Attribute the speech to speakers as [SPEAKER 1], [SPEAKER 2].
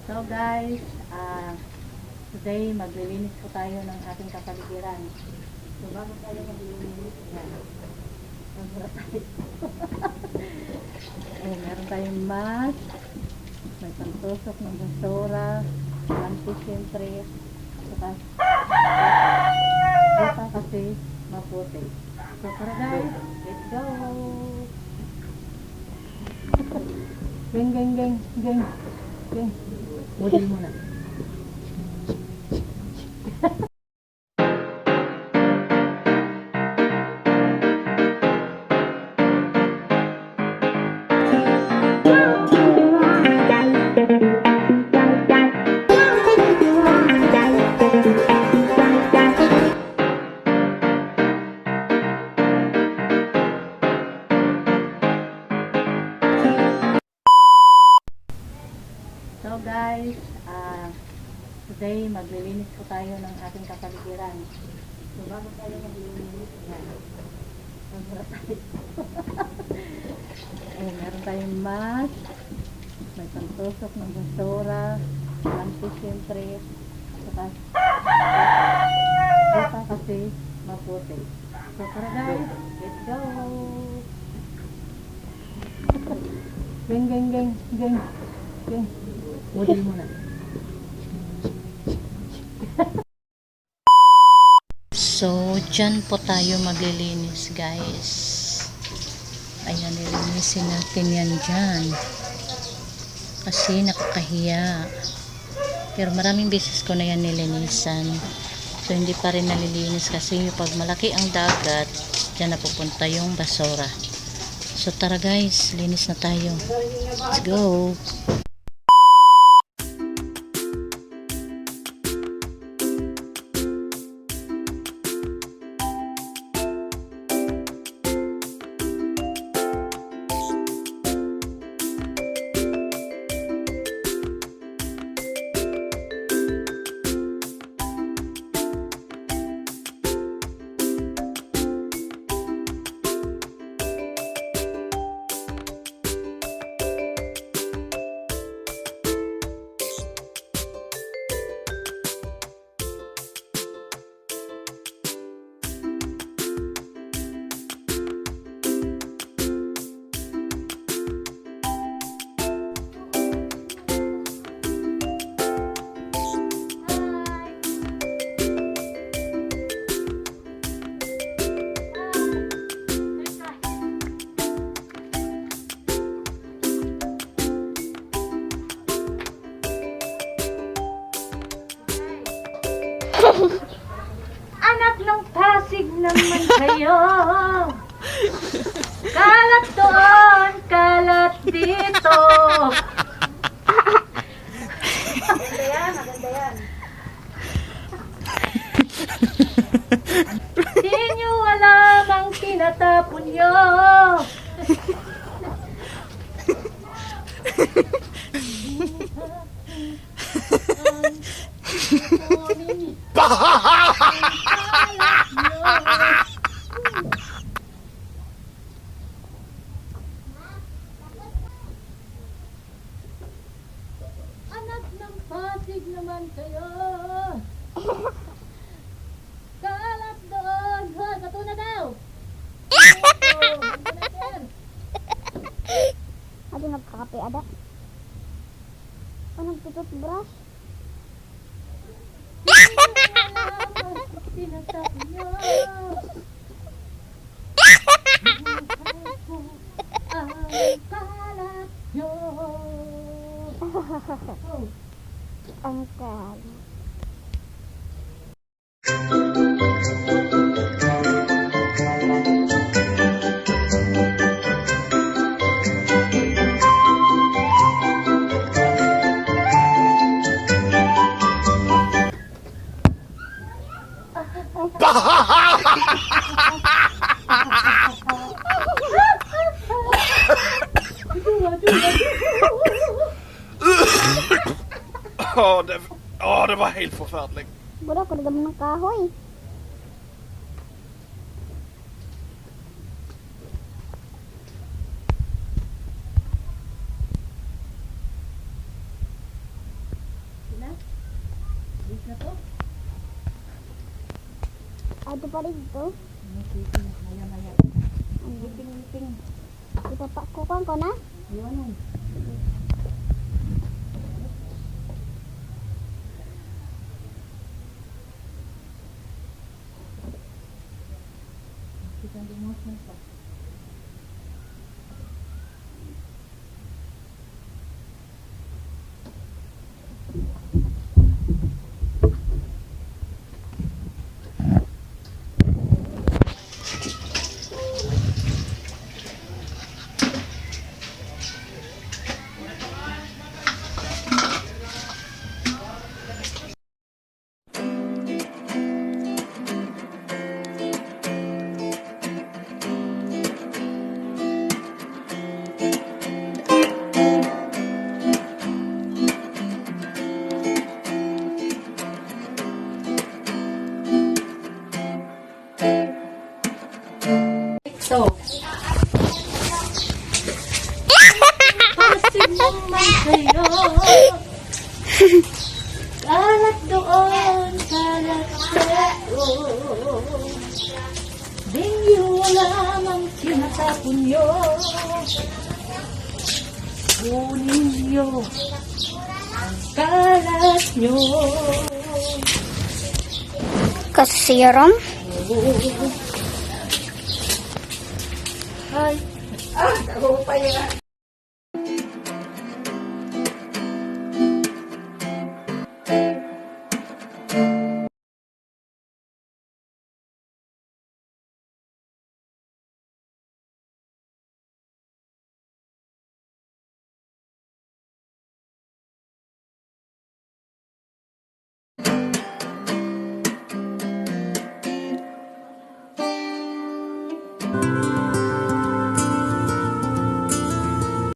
[SPEAKER 1] So guys, today maglilinis po tayo ng ating kapaligiran. So bago tayo maglilinis, yan. Magbura tayo. Meron tayong mask, may pangtusok ng basura, panty syempre, saka buta kasi maputi. So tara guys, let's go! Gang. Model muna. So guys, today maglilinis po tayo ng ating kapaligiran. So bago tayo maglilinis, yan. Magbura tayo. Meron tayong mask, may pangtusok ng basura, panty syempre, saka buta kasi maputi. So tara guys, let's go! Gang. Model muna. So, dyan po tayo maglilinis guys. Ayan, nilinisin natin yan dyan. Kasi nakakahiya. Pero maraming beses ko na yan nilinisan. So, hindi pa rin nalilinis kasi pag malaki ang dagat, dyan napupunta yung basura. So, tara guys, linis na tayo. Let's go! Anak ng Pasig naman kayo. Kalat doon, kalat dito. Maganda yan. Di nyo alam ang tinatapon nyo. Anak ng Pasig naman kayo. Kalat doon. Hoy, katuna daw.
[SPEAKER 2] Ada nagkakape ada? O nagtututbrush?
[SPEAKER 1] Tinatapon nyo. Ang kalat nyo.
[SPEAKER 2] Ang kalat.
[SPEAKER 3] Det var helt forferdelig.
[SPEAKER 2] Bro, ko naman ng kahoy. Ato pa rin ito.
[SPEAKER 3] Maya-maya. Liping-liping.
[SPEAKER 2] Ipapakukuhan ko na.
[SPEAKER 3] Ayun. Kita mo pa. So, pasig mo man kayo. Kalat doon, kalat doon. Dingyo lamang tinatapon nyo. Kunin nyo ang kalat nyo.
[SPEAKER 2] Kasiram.
[SPEAKER 3] Ay, ako pa yan.